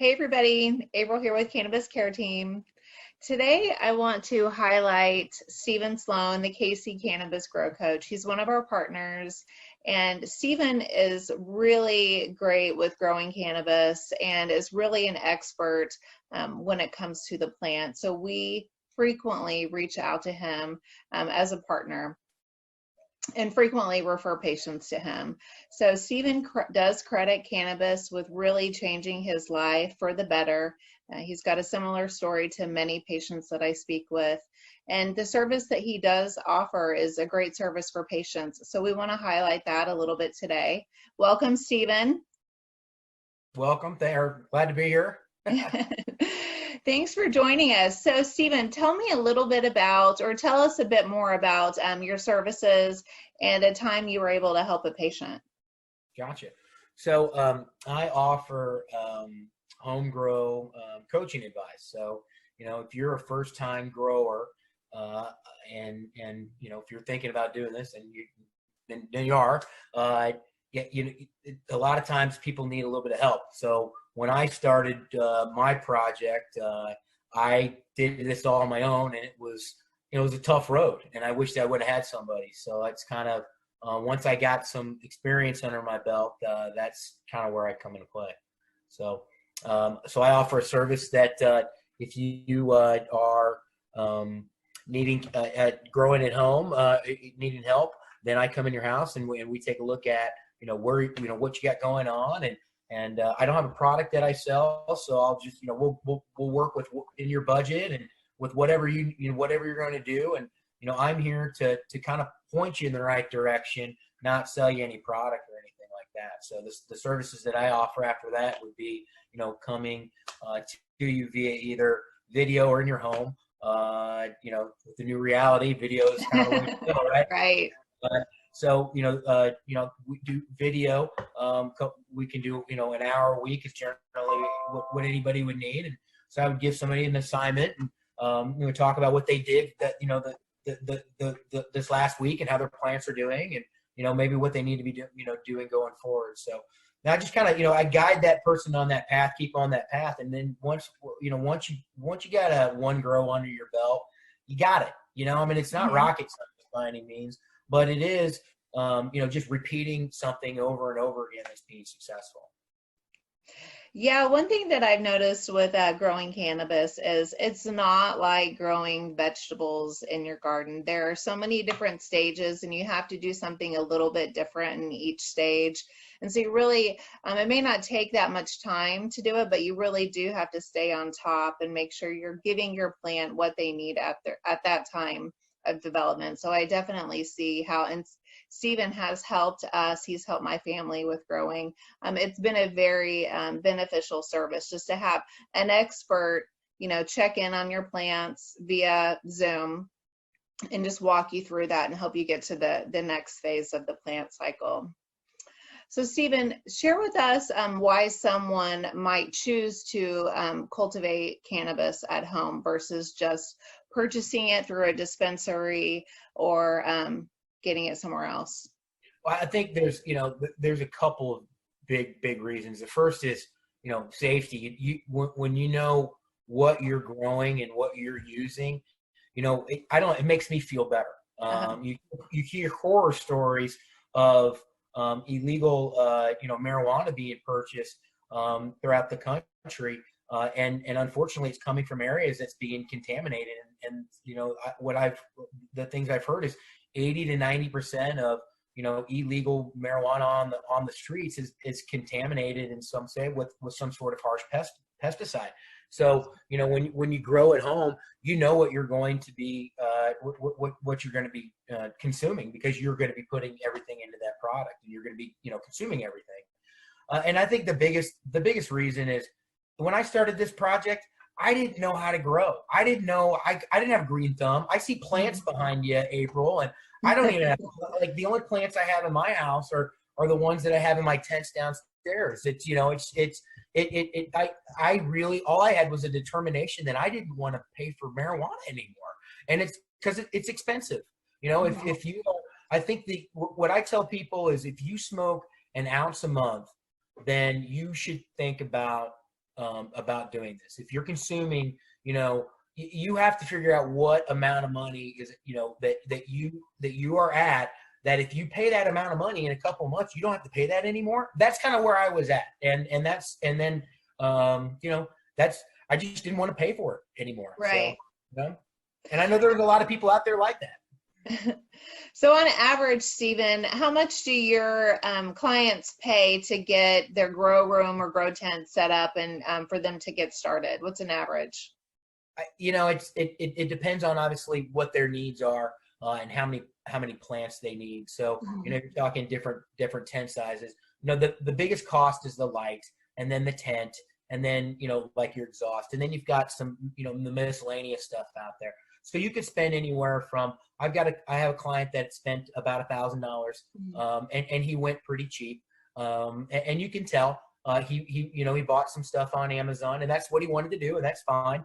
Hey everybody, April here with Cannabis Care Team. Today I want to highlight Stephen Sloan, the KC Cannabis Grow Coach. He's one of our partners, and Stephen is really great with growing cannabis and is really an expert when it comes to the plant. So we frequently reach out to him as a partner and frequently refer patients to him. So Stephen does credit cannabis with really changing his life for the better. He's got a similar story to many patients that I speak with. And the service that he does offer is a great service for patients. So we want to highlight that a little bit today. Welcome, Stephen. Welcome. They're glad to be here. Thanks for joining us. So Stephen, tell me a little bit about, or tell us a bit more about your services and a time you were able to help a patient. Gotcha. So I offer home grow coaching advice. So, if you're a first time grower and if you're thinking about doing this and then you are, a lot of times people need a little bit of help. So when I started my project, I did this all on my own, and it was a tough road, and I wished I would have had somebody. So that's kind of once I got some experience under my belt, that's kind of where I come into play. So I offer a service that if you are needing growing at home, needing help, then I come in your house and we take a look at where what you got going on, and I don't have a product that I sell, so I'll just we'll work with in your budget and with whatever whatever you're going to do, and I'm here to kind of point you in the right direction, not sell you any product or anything like that. So the services that I offer after that would be coming to you via either video or in your home. With the new reality, video is kind of the way to go, right? Right. So we do video. We can do an hour a week is generally what anybody would need, and so I would give somebody an assignment and we would talk about what they did that this last week and how their plants are doing, and maybe what they need to be doing going forward. So now I just kind of I guide that person on that path, keep on that path, and then once you got a one grow under your belt, you got it. It's not rocket science by any means. But it is, just repeating something over and over again that's being successful. Yeah, one thing that I've noticed with growing cannabis is it's not like growing vegetables in your garden. There are so many different stages, and you have to do something a little bit different in each stage. And so you really, it may not take that much time to do it, but you really do have to stay on top and make sure you're giving your plant what they need at that time of development. So I definitely see how, and Stephen has helped us. He's helped my family with growing. It's been a very beneficial service just to have an expert, check in on your plants via Zoom and just walk you through that and help you get to the next phase of the plant cycle. So Stephen, share with us why someone might choose to cultivate cannabis at home versus just purchasing it through a dispensary or getting it somewhere else. Well, I think there's a couple of big reasons. The first is safety. When you know what you're growing and what you're using, it makes me feel better. You hear horror stories of illegal marijuana being purchased throughout the country, and unfortunately it's coming from areas that's being contaminated, and the things I've heard is 80 to 90% of illegal marijuana on the streets is contaminated in some say with some sort of harsh pesticide. So when you grow at home, what you're going to be what you're going to be consuming, because you're going to be putting everything into that product, and you're going to be consuming everything. And I think the biggest reason is when I started this project, I didn't know how to grow. I didn't know I didn't have a green thumb. I see plants behind you, April, and I don't even have the only plants I have in my house are the ones that I have in my tents downstairs. I really, all I had was a determination that I didn't want to pay for marijuana anymore. And it's because it's expensive. If you, I think what I tell people is if you smoke an ounce a month, then you should think about about doing this. If you're consuming, you have to figure out what amount of money is, that you are at, that if you pay that amount of money in a couple of months, you don't have to pay that anymore. That's kind of where I was at. That's, I just didn't want to pay for it anymore. Right. So, and I know there's a lot of people out there like that. So on average, Stephen, how much do your clients pay to get their grow room or grow tent set up and for them to get started? What's an average? It depends on obviously what their needs are and how many plants they need. So, if you're talking different tent sizes, the biggest cost is the light, and then the tent, and then, like your exhaust, and then you've got some, the miscellaneous stuff out there. So you could spend anywhere from, I have a client that spent about $1,000, and he went pretty cheap. And you can tell, he bought some stuff on Amazon, and that's what he wanted to do, and that's fine.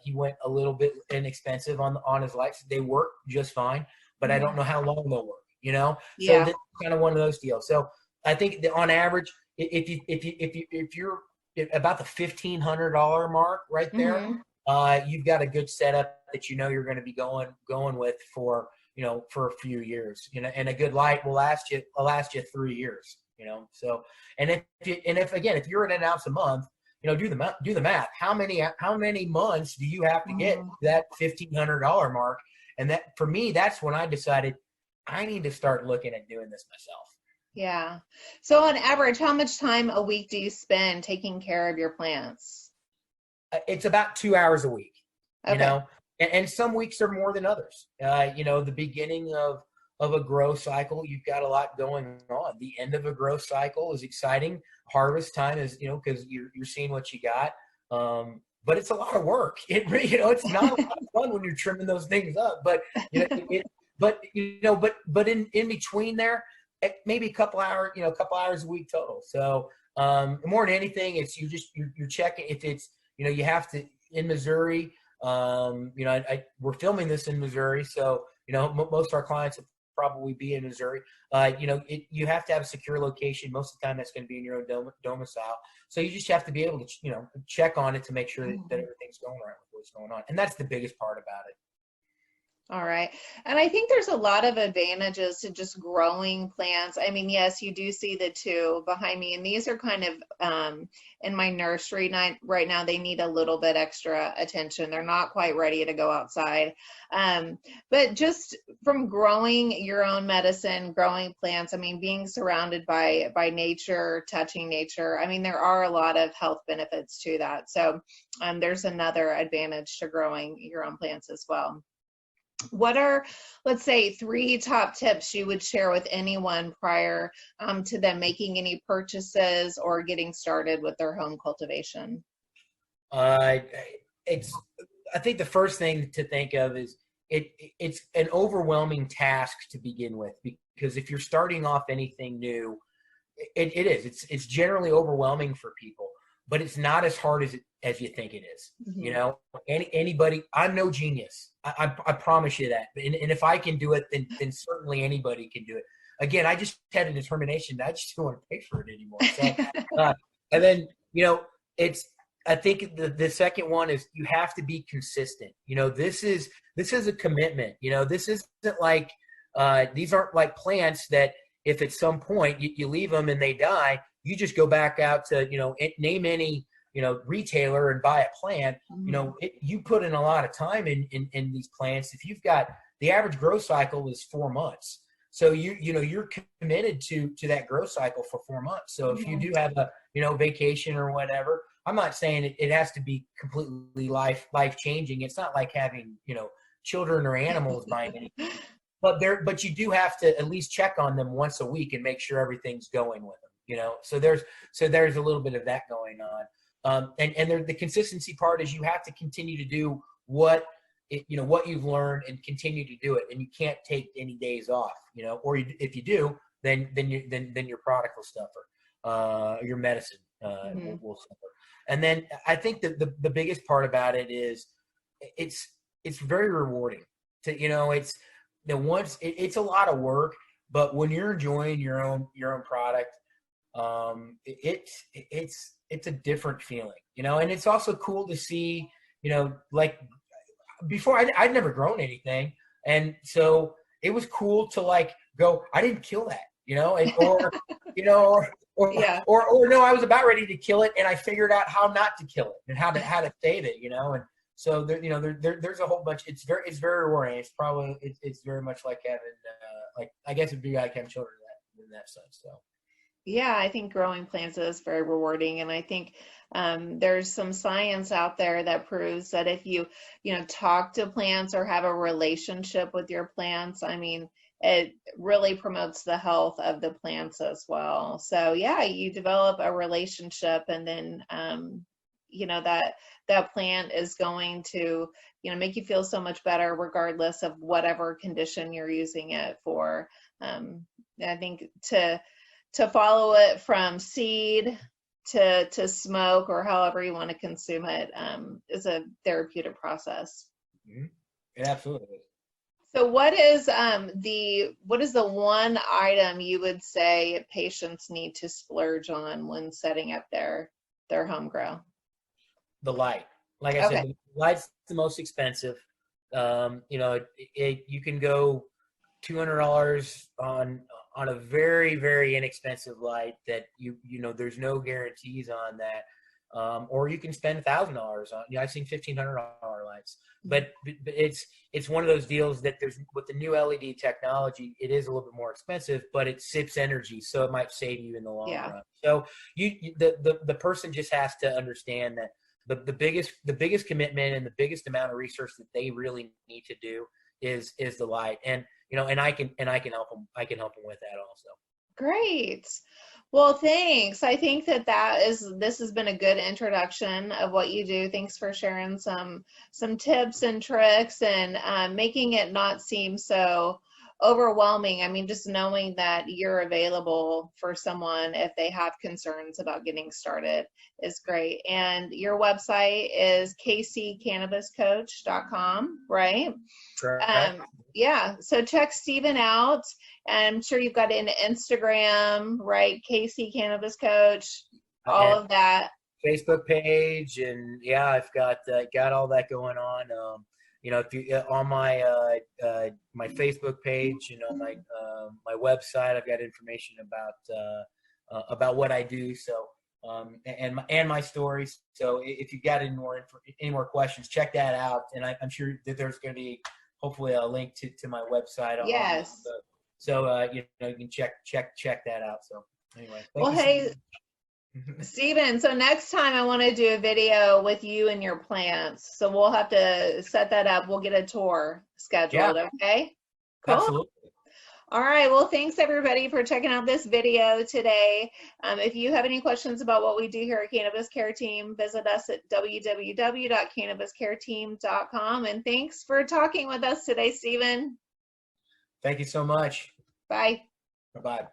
He went a little bit inexpensive on his lights. They work just fine, but I don't know how long they'll work, Yeah. So this is kind of one of those deals. So I think that on average, if you're about the $1,500 mark right there, you've got a good setup that you're going to be going with for a few years, and a good light will last you 3 years, So, and if you're at an ounce a month, do the math. How many months do you have to get that $1,500 mark? And that, for me, that's when I decided I need to start looking at doing this myself. Yeah. So on average, how much time a week do you spend taking care of your plants? It's about 2 hours a week, Okay. and some weeks are more than others. The beginning of a grow cycle, you've got a lot going on. The end of a grow cycle is exciting. Harvest time is, because you're seeing what you got. But it's a lot of work. It's not a lot of fun when you're trimming those things up. But but in between there, maybe a couple hours a week total. So more than anything, it's you're checking if it's you have to in Missouri. We're filming this in Missouri, so most of our clients will probably be in Missouri. You have to have a secure location. Most of the time, that's going to be in your own domicile. So you just have to be able to check on it to make sure that everything's going right with what's going on, and that's the biggest part about it. All right. And I think there's a lot of advantages to just growing plants. I mean, yes, you do see the two behind me, and these are kind of in my nursery right now. They need a little bit extra attention. They're not quite ready to go outside. But just from growing your own medicine, growing plants, I mean, being surrounded by nature, touching nature, I mean, there are a lot of health benefits to that. So there's another advantage to growing your own plants as well. What are, let's say, 3 top tips you would share with anyone prior to them making any purchases or getting started with their home cultivation? I think the first thing to think of is it's an overwhelming task to begin with, because if you're starting off anything new, it is. It's generally overwhelming for people, but it's not as hard as you think it is. Anybody, I'm no genius. I promise you that. And if I can do it, then certainly anybody can do it. Again, I just had a determination that I just don't want to pay for it anymore. So, and then, I think the second one is you have to be consistent. This is a commitment. This isn't like, these aren't like plants that if at some point you leave them and they die, you just go back out to, name any, retailer and buy a plant. You put in a lot of time in these plants. If you've got, the average growth cycle is 4 months. So you're committed to that growth cycle for 4 months. So if you do have a, vacation or whatever, I'm not saying it has to be completely life changing. It's not like having, children or animals buying anything. But you do have to at least check on them once a week and make sure everything's going with them, So there's a little bit of that going on. And the consistency part is you have to continue to do what you've learned and continue to do it, and you can't take any days off, or if you do, then your product will suffer, your medicine will suffer. And then I think that the biggest part about it is it's very rewarding to, it's a lot of work, but when you're enjoying your own product, It's a different feeling, you know, and it's also cool to see, you know, like before I'd never grown anything. And so it was cool to like go, I didn't kill that, you know, and, or, you know, Yeah. or no, I was about ready to kill it and I figured out how not to kill it and how to save it, you know? And so there, you know, there's a whole bunch, it's very rewarding. It's probably, it's very much like having, like, I guess it'd be like having children in that sense. So. Yeah, I think growing plants is very rewarding, and I think there's some science out there that proves that if you talk to plants or have a relationship with your plants, I mean, it really promotes the health of the plants as well. So yeah, you develop a relationship, and then that plant is going to make you feel so much better regardless of whatever condition you're using it for. I think to follow it from seed to smoke or however you want to consume it is a therapeutic process. Mm-hmm. It absolutely is. So what is the one item you would say patients need to splurge on when setting up their home grow? The light. Like I said, the light's the most expensive. You know, you can go $200 on a very, very inexpensive light that you know there's no guarantees on that, or you can spend $1,000 on. You know, I've seen $1,500 lights, but it's one of those deals that there's with the new LED technology, it is a little bit more expensive, but it sips energy, so it might save you in the long run. So the person just has to understand that the biggest commitment and the biggest amount of research that they really need to do is the light. And and I can help them. I can help them with that also. Great. Well, thanks. I think this has been a good introduction of what you do. Thanks for sharing some tips and tricks and making it not seem so overwhelming. I mean, just knowing that you're available for someone if they have concerns about getting started is great. And your website is KCCannabisCoach.com, right? Correct. Yeah, so check Steven out. I'm sure you've got an Instagram, right? KC Cannabis Coach, all of that. Facebook page, and yeah, I've got all that going on. If you on my my Facebook page, my my website, I've got information about what I do. So and my stories. So if you got any more questions, check that out. And I'm sure that there's going to be hopefully a link to my website. Yes. So you can check that out. So anyway. Well, hey, Steven, so next time I want to do a video with you and your plants. So we'll have to set that up. We'll get a tour scheduled. Yeah. Okay. Cool. Absolutely. All right. Well, thanks everybody for checking out this video today. If you have any questions about what we do here at Cannabis Care Team, visit us at www.CannabisCareTeam.com. And thanks for talking with us today, Steven. Thank you so much. Bye. Bye-bye.